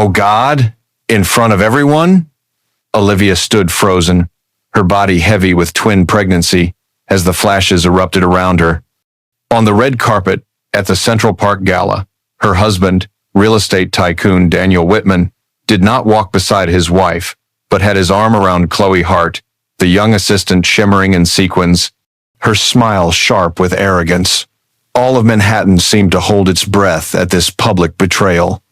Oh God, in front of everyone? Olivia stood frozen, her body heavy with twin pregnancy, as the flashes erupted around her. On the red carpet at the Central Park Gala, her husband, real estate tycoon Daniel Whitman, did not walk beside his wife, but had his arm around Chloe Hart, the young assistant shimmering in sequins, her smile sharp with arrogance. All of Manhattan seemed to hold its breath at this public betrayal.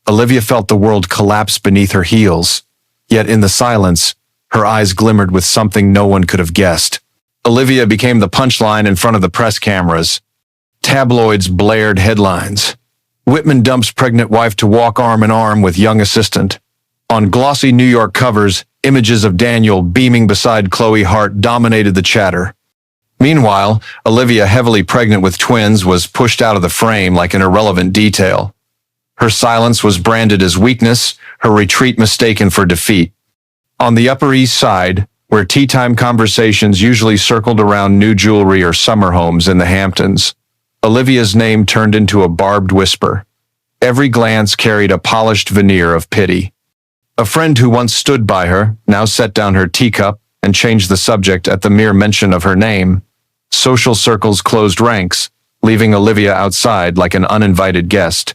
Olivia felt the world collapse beneath her heels, yet in the silence, her eyes glimmered with something no one could have guessed. Olivia became the punchline in front of the press cameras. Tabloids blared headlines. Whitman dumps pregnant wife to walk arm in arm with young assistant. On glossy New York covers, images of Daniel beaming beside Chloe Hart dominated the chatter. Meanwhile, Olivia, heavily pregnant with twins, was pushed out of the frame like an irrelevant detail. Her silence was branded as weakness, her retreat mistaken for defeat. On the Upper East Side, where tea-time conversations usually circled around new jewelry or summer homes in the Hamptons, Olivia's name turned into a barbed whisper. Every glance carried a polished veneer of pity. A friend who once stood by her now set down her teacup and changed the subject at the mere mention of her name. Social circles closed ranks, leaving Olivia outside like an uninvited guest.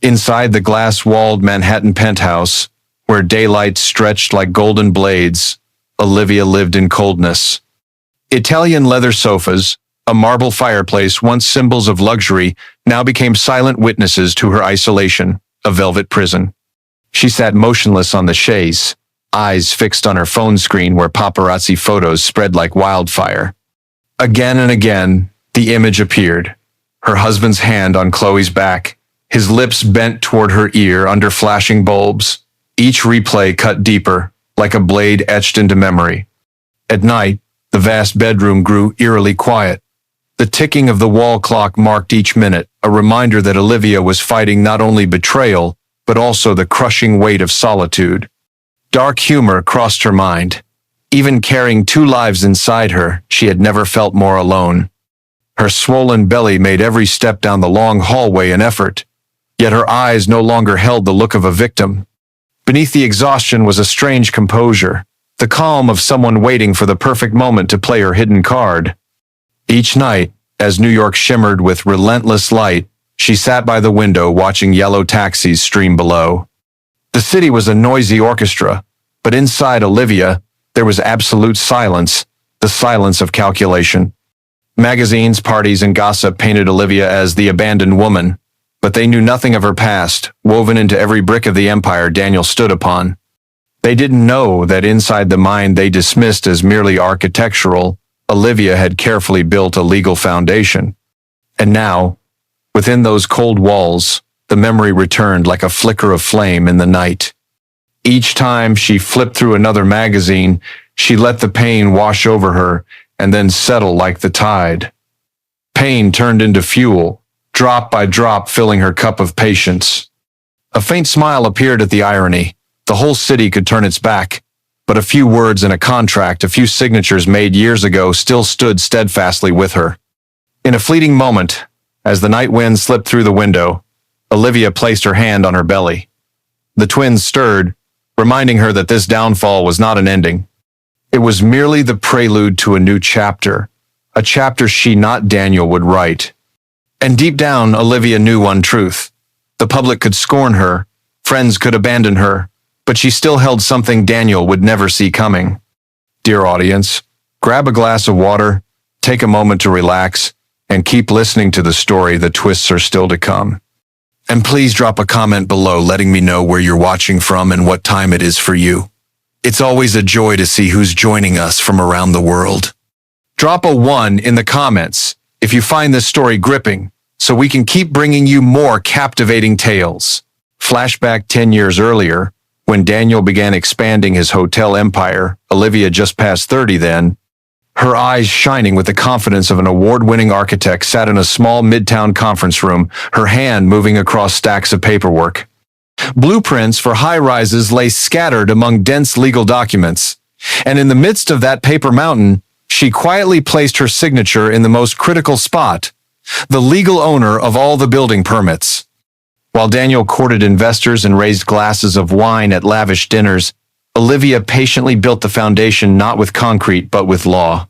Inside the glass-walled Manhattan penthouse, where daylight stretched like golden blades, Olivia lived in coldness. Italian leather sofas, a marble fireplace once symbols of luxury, now became silent witnesses to her isolation, a velvet prison. She sat motionless on the chaise, eyes fixed on her phone screen where paparazzi photos spread like wildfire. Again and again, the image appeared. Her husband's hand on Chloe's back, his lips bent toward her ear under flashing bulbs, each replay cut deeper, like a blade etched into memory. At night, the vast bedroom grew eerily quiet. The ticking of the wall clock marked each minute, a reminder that Olivia was fighting not only betrayal, but also the crushing weight of solitude. Dark humor crossed her mind. Even carrying two lives inside her, she had never felt more alone. Her swollen belly made every step down the long hallway an effort, yet her eyes no longer held the look of a victim. Beneath the exhaustion was a strange composure, the calm of someone waiting for the perfect moment to play her hidden card. Each night, as New York shimmered with relentless light, she sat by the window watching yellow taxis stream below. The city was a noisy orchestra, but inside Olivia, there was absolute silence, the silence of calculation. Magazines, parties, and gossip painted Olivia as the abandoned woman, but they knew nothing of her past, woven into every brick of the empire Daniel stood upon. They didn't know that inside the mind they dismissed as merely architectural, Olivia had carefully built a legal foundation. And now, within those cold walls, the memory returned like a flicker of flame in the night. Each time she flipped through another magazine, she let the pain wash over her and then settle like the tide. Pain turned into fuel, drop by drop filling her cup of patience. A faint smile appeared at the irony. The whole city could turn its back, but a few words in a contract, a few signatures made years ago still stood steadfastly with her. In a fleeting moment, as the night wind slipped through the window, Olivia placed her hand on her belly. The twins stirred, reminding her that this downfall was not an ending. It was merely the prelude to a new chapter, a chapter she, not Daniel, would write. And deep down, Olivia knew one truth. The public could scorn her, friends could abandon her, but she still held something Daniel would never see coming. Dear audience, grab a glass of water, take a moment to relax, and keep listening to the story. The twists are still to come. And please drop a comment below letting me know where you're watching from and what time it is for you. It's always a joy to see who's joining us from around the world. Drop a 1 in the comments if you find this story gripping, so we can keep bringing you more captivating tales. Flashback 10 years earlier, when Daniel began expanding his hotel empire, Olivia just past 30 then, her eyes shining with the confidence of an award-winning architect, sat in a small midtown conference room, her hand moving across stacks of paperwork. Blueprints for high-rises lay scattered among dense legal documents, and in the midst of that paper mountain, she quietly placed her signature in the most critical spot, the legal owner of all the building permits. While Daniel courted investors and raised glasses of wine at lavish dinners, Olivia patiently built the foundation not with concrete but with law.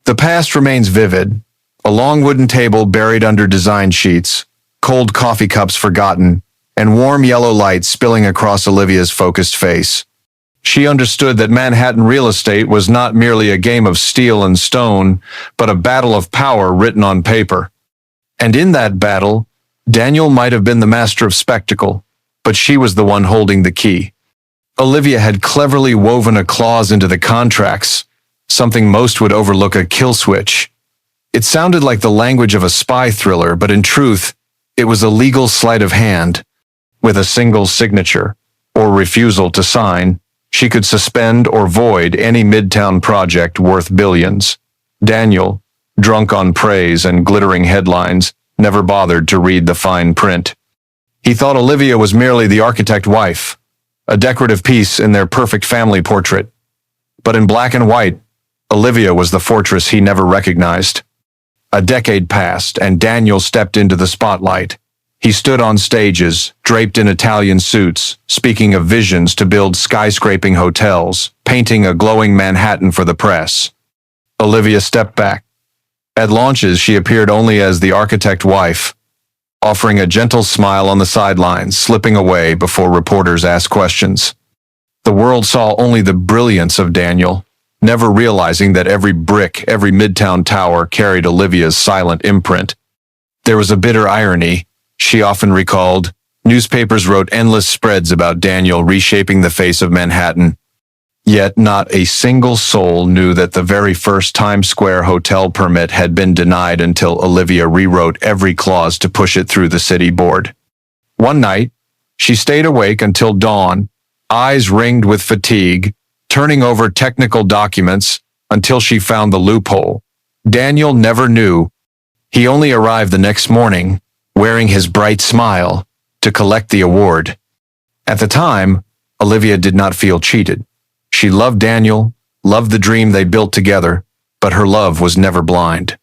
The past remains vivid. A long wooden table buried under design sheets, cold coffee cups forgotten, and warm yellow light spilling across Olivia's focused face. She understood that Manhattan real estate was not merely a game of steel and stone, but a battle of power written on paper. And in that battle, Daniel might have been the master of spectacle, but she was the one holding the key. Olivia had cleverly woven a clause into the contracts, something most would overlook a kill switch. It sounded like the language of a spy thriller, but in truth, it was a legal sleight of hand. With a single signature, or refusal to sign, she could suspend or void any midtown project worth billions. Daniel, drunk on praise and glittering headlines, never bothered to read the fine print. He thought Olivia was merely the architect wife, a decorative piece in their perfect family portrait. But in black and white, Olivia was the fortress he never recognized. A decade passed, and Daniel stepped into the spotlight. He stood on stages, draped in Italian suits, speaking of visions to build skyscraping hotels, painting a glowing Manhattan for the press. Olivia stepped back. At launches, she appeared only as the architect wife, offering a gentle smile on the sidelines, slipping away before reporters asked questions. The world saw only the brilliance of Daniel, never realizing that every brick, every midtown tower carried Olivia's silent imprint. There was a bitter irony. She often recalled, newspapers wrote endless spreads about Daniel reshaping the face of Manhattan. Yet not a single soul knew that the very first Times Square hotel permit had been denied until Olivia rewrote every clause to push it through the city board. One night, she stayed awake until dawn, eyes ringed with fatigue, turning over technical documents until she found the loophole. Daniel never knew. He only arrived the next morning, wearing his bright smile, to collect the award. At the time, Olivia did not feel cheated. She loved Daniel, loved the dream they built together, but her love was never blind.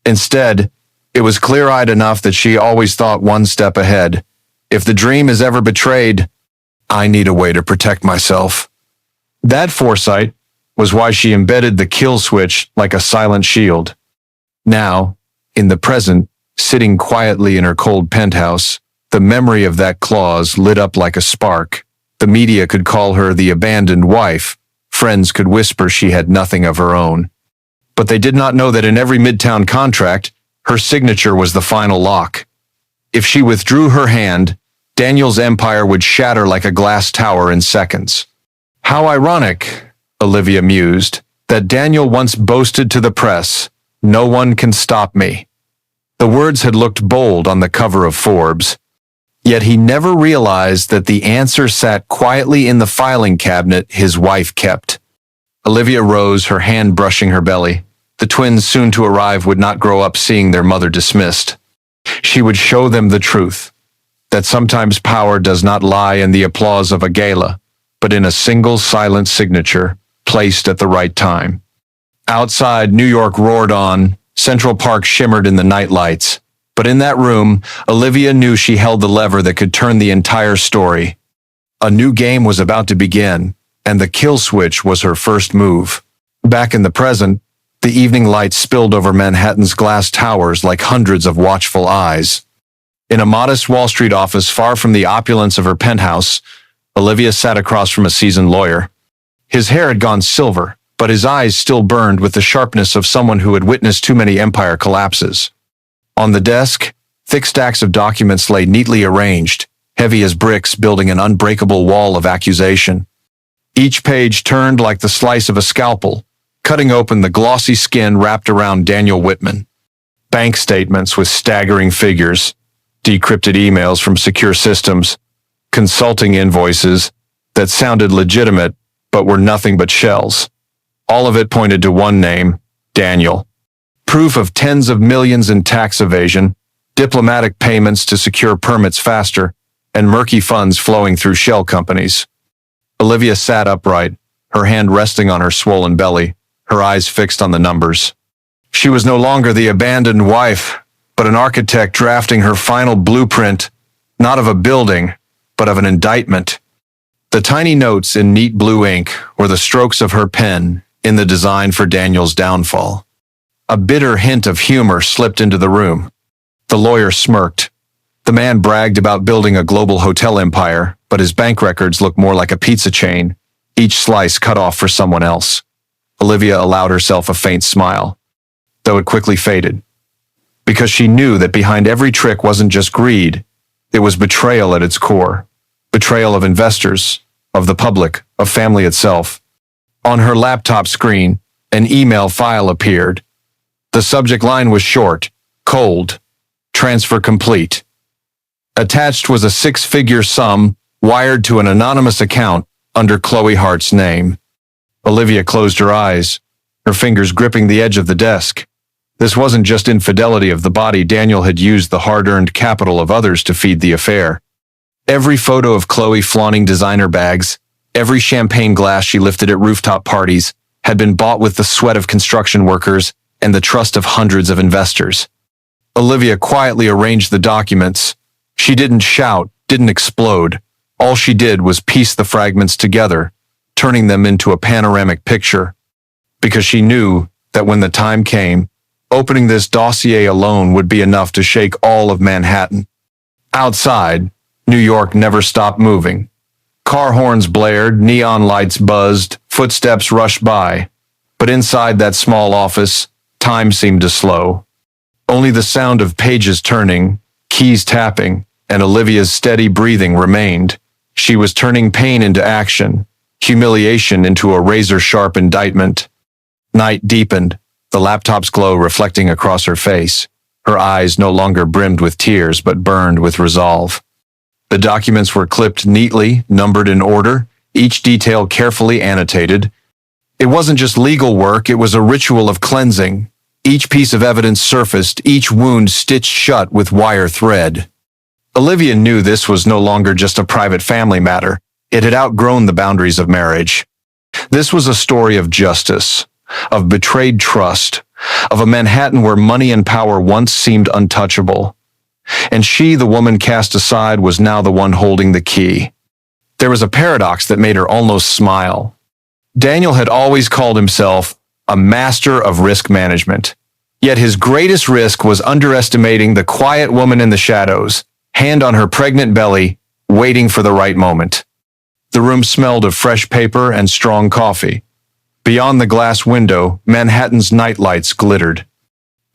Instead, it was clear-eyed enough that she always thought one step ahead. If the dream is ever betrayed, I need a way to protect myself. That foresight was why she embedded the kill switch like a silent shield. Now, in the present, sitting quietly in her cold penthouse, the memory of that clause lit up like a spark. The media could call her the abandoned wife. Friends could whisper she had nothing of her own. But they did not know that in every midtown contract, her signature was the final lock. If she withdrew her hand, Daniel's empire would shatter like a glass tower in seconds. How ironic, Olivia mused, that Daniel once boasted to the press, "No one can stop me." The words had looked bold on the cover of Forbes. Yet he never realized that the answer sat quietly in the filing cabinet his wife kept. Olivia rose, her hand brushing her belly. The twins soon to arrive would not grow up seeing their mother dismissed. She would show them the truth, that sometimes power does not lie in the applause of a gala, but in a single silent signature placed at the right time. Outside, New York roared on. Central Park shimmered in the night lights. But in that room, Olivia knew she held the lever that could turn the entire story. A new game was about to begin, and the kill switch was her first move. Back in the present, the evening light spilled over Manhattan's glass towers like hundreds of watchful eyes. In a modest Wall Street office far from the opulence of her penthouse, Olivia sat across from a seasoned lawyer. His hair had gone silver, but his eyes still burned with the sharpness of someone who had witnessed too many empire collapses. On the desk, thick stacks of documents lay neatly arranged, heavy as bricks building an unbreakable wall of accusation. Each page turned like the slice of a scalpel, cutting open the glossy skin wrapped around Daniel Whitman. Bank statements with staggering figures, decrypted emails from secure systems, consulting invoices that sounded legitimate but were nothing but shells. All of it pointed to one name, Daniel. Proof of tens of millions in tax evasion, diplomatic payments to secure permits faster, and murky funds flowing through shell companies. Olivia sat upright, her hand resting on her swollen belly, her eyes fixed on the numbers. She was no longer the abandoned wife, but an architect drafting her final blueprint, Not of a building, but of an indictment. The tiny notes in neat blue ink were the strokes of her pen in the design for Daniel's downfall. A bitter hint of humor slipped into the room. The lawyer smirked. The man bragged about building a global hotel empire, but his bank records looked more like a pizza chain, each slice cut off for someone else. Olivia allowed herself a faint smile, though it quickly faded, because she knew that behind every trick wasn't just greed, it was betrayal at its core. Betrayal of investors, of the public, of family itself. On her laptop screen, an email file appeared. The subject line was short, cold, transfer complete. Attached was a six-figure sum wired to an anonymous account under Chloe Hart's name. Olivia closed her eyes, her fingers gripping the edge of the desk. This wasn't just infidelity of the body. Daniel had used the hard-earned capital of others to feed the affair. Every photo of Chloe flaunting designer bags, every champagne glass she lifted at rooftop parties, had been bought with the sweat of construction workers and the trust of hundreds of investors. Olivia quietly arranged the documents. She didn't shout, didn't explode. All she did was piece the fragments together, turning them into a panoramic picture. Because she knew that when the time came, opening this dossier alone would be enough to shake all of Manhattan. Outside, New York never stopped moving. Car horns blared, neon lights buzzed, footsteps rushed by. But inside that small office, time seemed to slow. Only the sound of pages turning, keys tapping, and Olivia's steady breathing remained. She was turning pain into action, humiliation into a razor-sharp indictment. Night deepened, the laptop's glow reflecting across her face. Her eyes no longer brimmed with tears but burned with resolve. The documents were clipped neatly, numbered in order, each detail carefully annotated. It wasn't just legal work, it was a ritual of cleansing. Each piece of evidence surfaced, each wound stitched shut with wire thread. Olivia knew this was no longer just a private family matter. It had outgrown the boundaries of marriage. This was a story of justice, of betrayed trust, of a Manhattan where money and power once seemed untouchable. And she, the woman cast aside, was now the one holding the key. There was a paradox that made her almost smile. Daniel had always called himself a master of risk management. Yet his greatest risk was underestimating the quiet woman in the shadows, hand on her pregnant belly, waiting for the right moment. The room smelled of fresh paper and strong coffee. Beyond the glass window, Manhattan's nightlights glittered.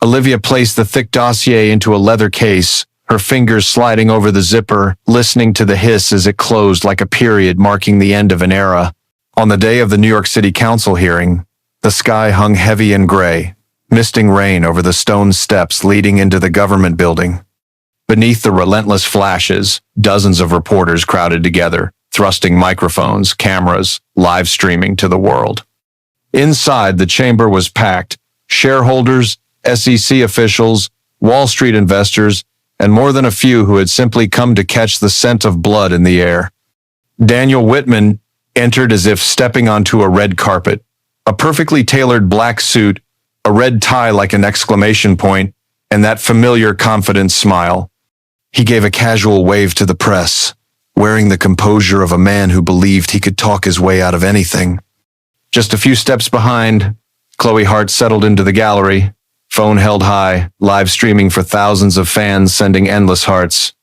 Olivia placed the thick dossier into a leather case, her fingers sliding over the zipper, listening to the hiss as it closed like a period marking the end of an era. On the day of the New York City Council hearing, the sky hung heavy and gray, misting rain over the stone steps leading into the government building. Beneath the relentless flashes, dozens of reporters crowded together, thrusting microphones, cameras, live streaming to the world. Inside, the chamber was packed. Shareholders, SEC officials, Wall Street investors, and more than a few who had simply come to catch the scent of blood in the air. Daniel Whitman entered as if stepping onto a red carpet. A perfectly tailored black suit, a red tie like an exclamation point, and that familiar confident smile. He gave a casual wave to the press, wearing the composure of a man who believed he could talk his way out of anything. Just a few steps behind, Chloe Hart settled into the gallery, phone held high, live streaming for thousands of fans sending endless hearts.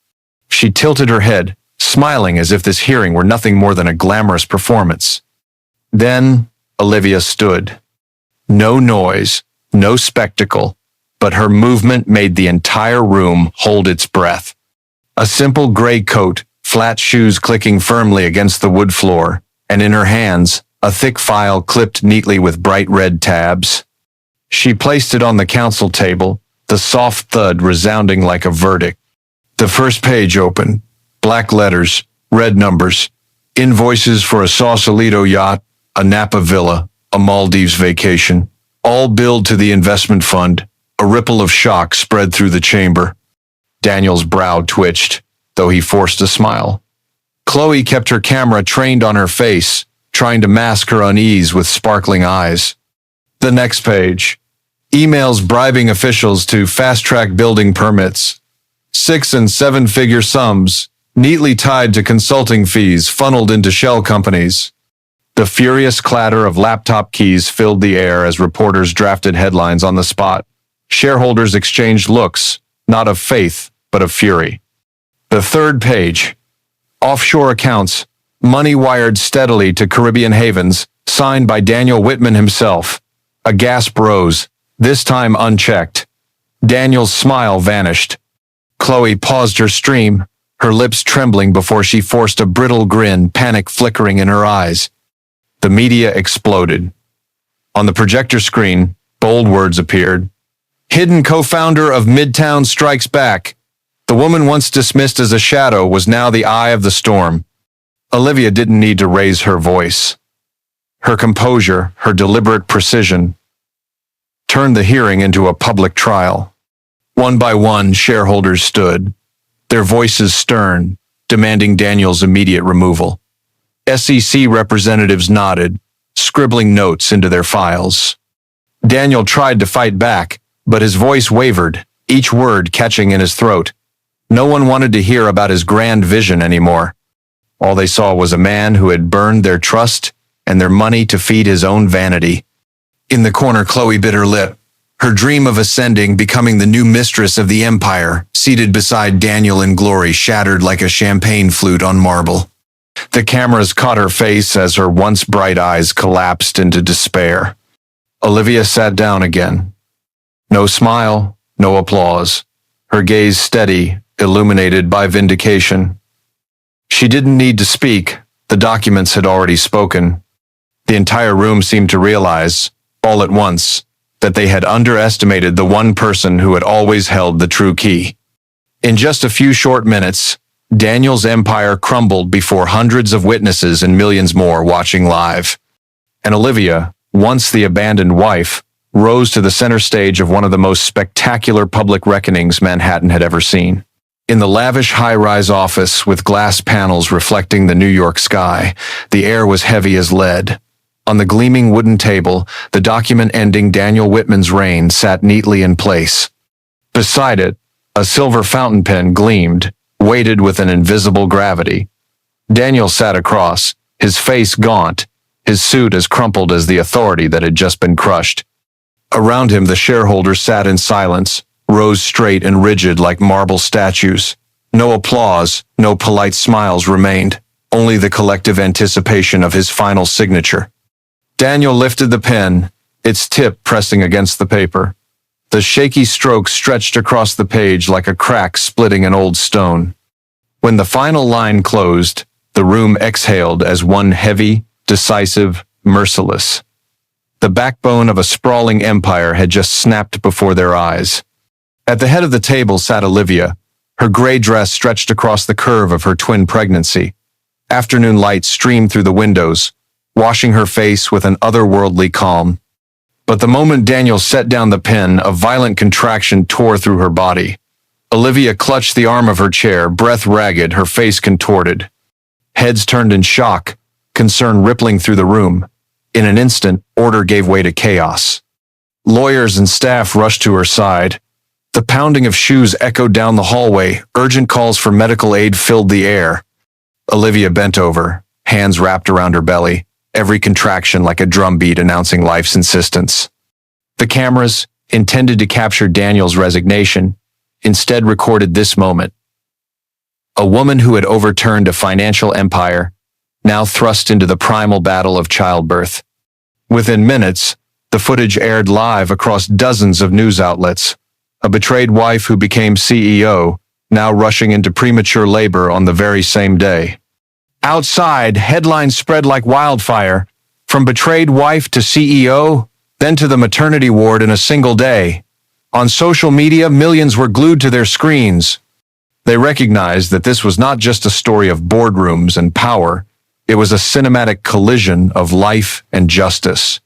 She tilted her head, smiling as if this hearing were nothing more than a glamorous performance. Then Olivia stood. No noise, no spectacle, but her movement made the entire room hold its breath. A simple gray coat, flat shoes clicking firmly against the wood floor, and in her hands, a thick file clipped neatly with bright red tabs. She placed it on the council table, the soft thud resounding like a verdict. The first page opened, black letters, red numbers, invoices for a Sausalito yacht, a Napa villa, a Maldives vacation, all billed to the investment fund. A ripple of shock spread through the chamber. Daniel's brow twitched, though he forced a smile. Chloe kept her camera trained on her face, trying to mask her unease with sparkling eyes. The next page. Emails bribing officials to fast-track building permits. 6- and 7-figure sums, neatly tied to consulting fees funneled into shell companies. The furious clatter of laptop keys filled the air as reporters drafted headlines on the spot. Shareholders exchanged looks, not of faith, but of fury. The third page. Offshore accounts, money wired steadily to Caribbean havens, signed by Daniel Whitman himself. A gasp rose, this time unchecked. Daniel's smile vanished. Chloe paused her stream, her lips trembling before she forced a brittle grin, panic flickering in her eyes. The media exploded. On the projector screen, bold words appeared. Hidden co-founder of Midtown strikes back. The woman once dismissed as a shadow was now the eye of the storm. Olivia didn't need to raise her voice. Her composure, her deliberate precision, turned the hearing into a public trial. One by one, shareholders stood, their voices stern, demanding Daniel's immediate removal. SEC representatives nodded, scribbling notes into their files. Daniel tried to fight back, but his voice wavered, each word catching in his throat. No one wanted to hear about his grand vision anymore. All they saw was a man who had burned their trust and their money to feed his own vanity. In the corner, Chloe bit her lip. Her dream of ascending, becoming the new mistress of the empire, seated beside Daniel in glory, shattered like a champagne flute on marble. The cameras caught her face as her once bright eyes collapsed into despair. Olivia sat down again. No smile, no applause. Her gaze steady, illuminated by vindication. She didn't need to speak. The documents had already spoken. The entire room seemed to realize, all at once, that they had underestimated the one person who had always held the true key. In just a few short minutes, Daniel's empire crumbled before hundreds of witnesses and millions more watching live. And Olivia, once the abandoned wife, rose to the center stage of one of the most spectacular public reckonings Manhattan had ever seen. In the lavish high-rise office with glass panels reflecting the New York sky, the air was heavy as lead. On the gleaming wooden table, the document ending Daniel Whitman's reign sat neatly in place. Beside it, a silver fountain pen gleamed, weighted with an invisible gravity. Daniel sat across, his face gaunt, his suit as crumpled as the authority that had just been crushed. Around him, the shareholders sat in silence, rows straight and rigid like marble statues. No applause, no polite smiles remained, only the collective anticipation of his final signature. Daniel lifted the pen, its tip pressing against the paper. The shaky stroke stretched across the page like a crack splitting an old stone. When the final line closed, the room exhaled as one heavy, decisive, merciless. The backbone of a sprawling empire had just snapped before their eyes. At the head of the table sat Olivia, her gray dress stretched across the curve of her twin pregnancy. Afternoon light streamed through the windows, washing her face with an otherworldly calm. But the moment Daniel set down the pen, a violent contraction tore through her body. Olivia clutched the arm of her chair, breath ragged, her face contorted. Heads turned in shock, concern rippling through the room. In an instant, order gave way to chaos. Lawyers and staff rushed to her side. The pounding of shoes echoed down the hallway, urgent calls for medical aid filled the air. Olivia bent over, hands wrapped around her belly, every contraction like a drumbeat announcing life's insistence. The cameras, intended to capture Daniel's resignation, instead recorded this moment. A woman who had overturned a financial empire, now thrust into the primal battle of childbirth. Within minutes, the footage aired live across dozens of news outlets. A betrayed wife who became CEO, now rushing into premature labor on the very same day. Outside, headlines spread like wildfire, from betrayed wife to CEO, then to the maternity ward in a single day. On social media, millions were glued to their screens. They recognized that this was not just a story of boardrooms and power, it was a cinematic collision of life and justice.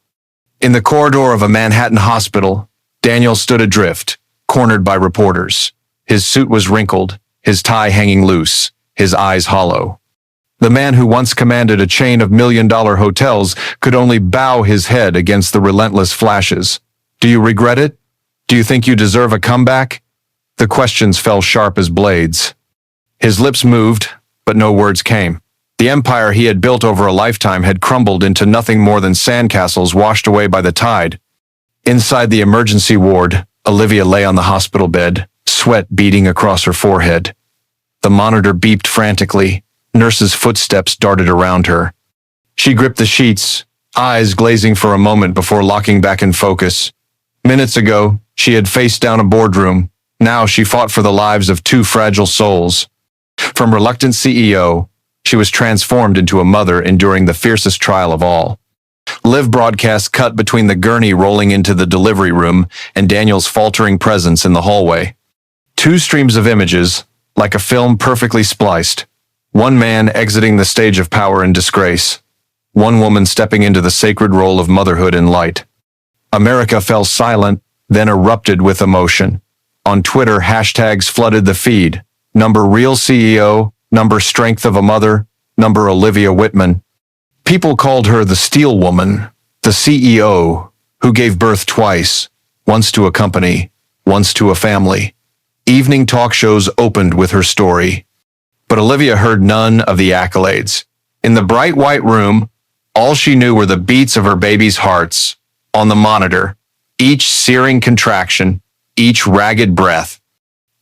In the corridor of a Manhattan hospital, Daniel stood adrift, cornered by reporters. His suit was wrinkled, his tie hanging loose, his eyes hollow. The man who once commanded a chain of million-dollar hotels could only bow his head against the relentless flashes. Do you regret it? Do you think you deserve a comeback? The questions fell sharp as blades. His lips moved, but no words came. The empire he had built over a lifetime had crumbled into nothing more than sandcastles washed away by the tide. Inside the emergency ward, Olivia lay on the hospital bed, sweat beading across her forehead. The monitor beeped frantically. Nurses' footsteps darted around her. She gripped the sheets, eyes glazing for a moment before locking back in focus. Minutes ago, she had faced down a boardroom. Now she fought for the lives of two fragile souls. From reluctant CEO, she was transformed into a mother enduring the fiercest trial of all. Live broadcast cut between the gurney rolling into the delivery room and Daniel's faltering presence in the hallway. Two streams of images, like a film perfectly spliced. One man exiting the stage of power and disgrace. One woman stepping into the sacred role of motherhood in light. America fell silent, then erupted with emotion. On Twitter, hashtags flooded the feed. Number real CEO, number strength of a mother, number Olivia Whitman. People called her the Steel Woman, the CEO, who gave birth twice, once to a company, once to a family. Evening talk shows opened with her story. But Olivia heard none of the accolades. In the bright white room, all she knew were the beats of her baby's hearts. On the monitor, each searing contraction, each ragged breath.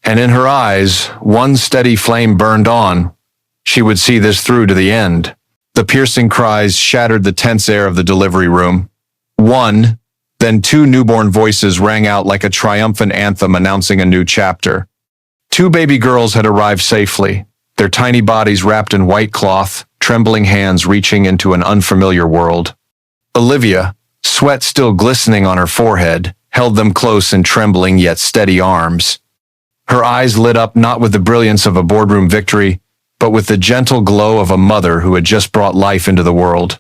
And in her eyes, one steady flame burned on. She would see this through to the end. The piercing cries shattered the tense air of the delivery room. One, then two newborn voices rang out like a triumphant anthem announcing a new chapter. Two baby girls had arrived safely, their tiny bodies wrapped in white cloth, trembling hands reaching into an unfamiliar world. Olivia, sweat still glistening on her forehead, held them close in trembling yet steady arms. Her eyes lit up not with the brilliance of a boardroom victory, but with the gentle glow of a mother who had just brought life into the world.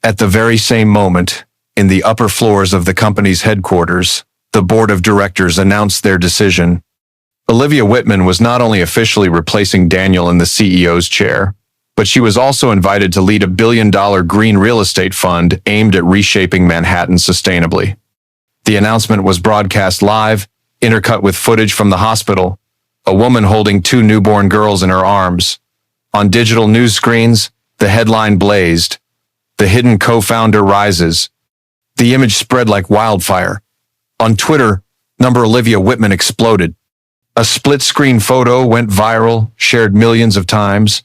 At the very same moment, in the upper floors of the company's headquarters, the board of directors announced their decision. Olivia Whitman was not only officially replacing Daniel in the CEO's chair, but she was also invited to lead a billion-dollar green real estate fund aimed at reshaping Manhattan sustainably. The announcement was broadcast live, intercut with footage from the hospital, a woman holding two newborn girls in her arms. On digital news screens, the headline blazed, "The hidden co-founder rises." The image spread like wildfire. On Twitter, number Olivia Whitman exploded. A split-screen photo went viral, shared millions of times.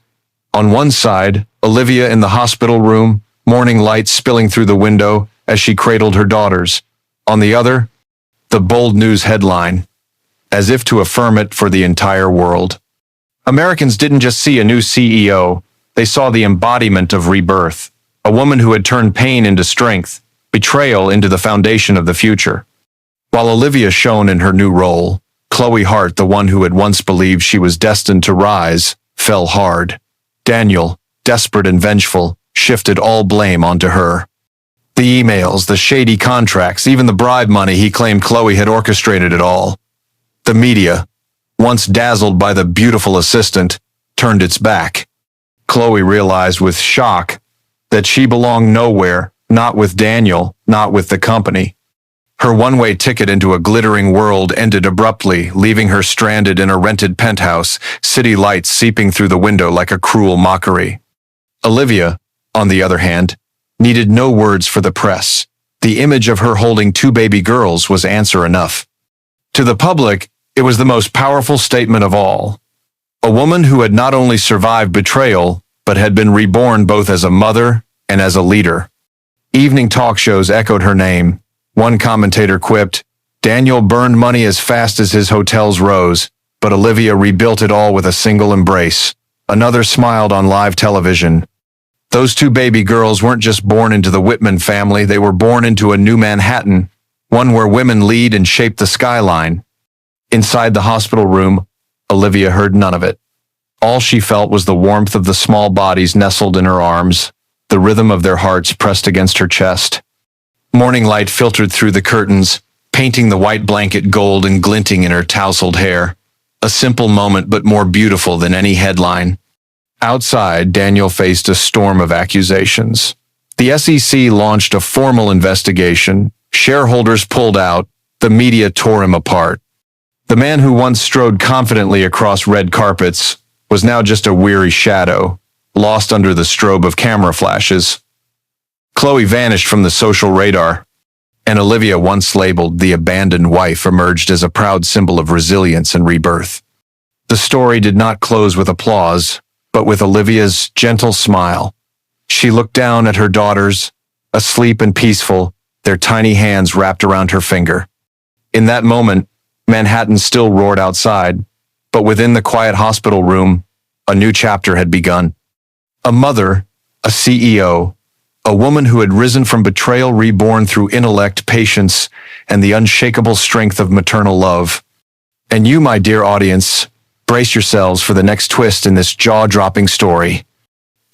On one side, Olivia in the hospital room, morning light spilling through the window as she cradled her daughters. On the other, the bold news headline, as if to affirm it for the entire world. Americans didn't just see a new CEO, they saw the embodiment of rebirth, a woman who had turned pain into strength, betrayal into the foundation of the future. While Olivia shone in her new role, Chloe Hart, the one who had once believed she was destined to rise, fell hard. Daniel, desperate and vengeful, shifted all blame onto her. The emails, the shady contracts, even the bribe money he claimed Chloe had orchestrated it all. The media, once dazzled by the beautiful assistant, turned its back. Chloe realized with shock that she belonged nowhere, not with Daniel, not with the company. Her one-way ticket into a glittering world ended abruptly, leaving her stranded in a rented penthouse, city lights seeping through the window like a cruel mockery. Olivia, on the other hand, needed no words for the press. The image of her holding two baby girls was answer enough. To the public, it was the most powerful statement of all. A woman who had not only survived betrayal, but had been reborn both as a mother and as a leader. Evening talk shows echoed her name. One commentator quipped, "Daniel burned money as fast as his hotels rose, but Olivia rebuilt it all with a single embrace." Another smiled on live television. Those two baby girls weren't just born into the Whitman family, they were born into a new Manhattan, one where women lead and shape the skyline. Inside the hospital room, Olivia heard none of it. All she felt was the warmth of the small bodies nestled in her arms, the rhythm of their hearts pressed against her chest. Morning light filtered through the curtains, painting the white blanket gold and glinting in her tousled hair. A simple moment, but more beautiful than any headline. Outside, Daniel faced a storm of accusations. The SEC launched a formal investigation. Shareholders pulled out. The media tore him apart. The man who once strode confidently across red carpets was now just a weary shadow, lost under the strobe of camera flashes. Chloe vanished from the social radar, and Olivia, once labeled the abandoned wife, emerged as a proud symbol of resilience and rebirth. The story did not close with applause, but with Olivia's gentle smile. She looked down at her daughters, asleep and peaceful, their tiny hands wrapped around her finger. In that moment, Manhattan still roared outside, but within the quiet hospital room, a new chapter had begun. A mother, a CEO, a woman who had risen from betrayal reborn through intellect, patience, and the unshakable strength of maternal love. And you, my dear audience, brace yourselves for the next twist in this jaw-dropping story.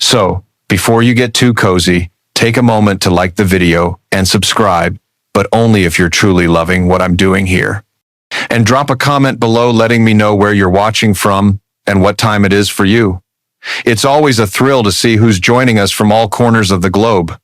So, before you get too cozy, take a moment to like the video and subscribe, but only if you're truly loving what I'm doing here. And drop a comment below letting me know where you're watching from and what time it is for you. It's always a thrill to see who's joining us from all corners of the globe.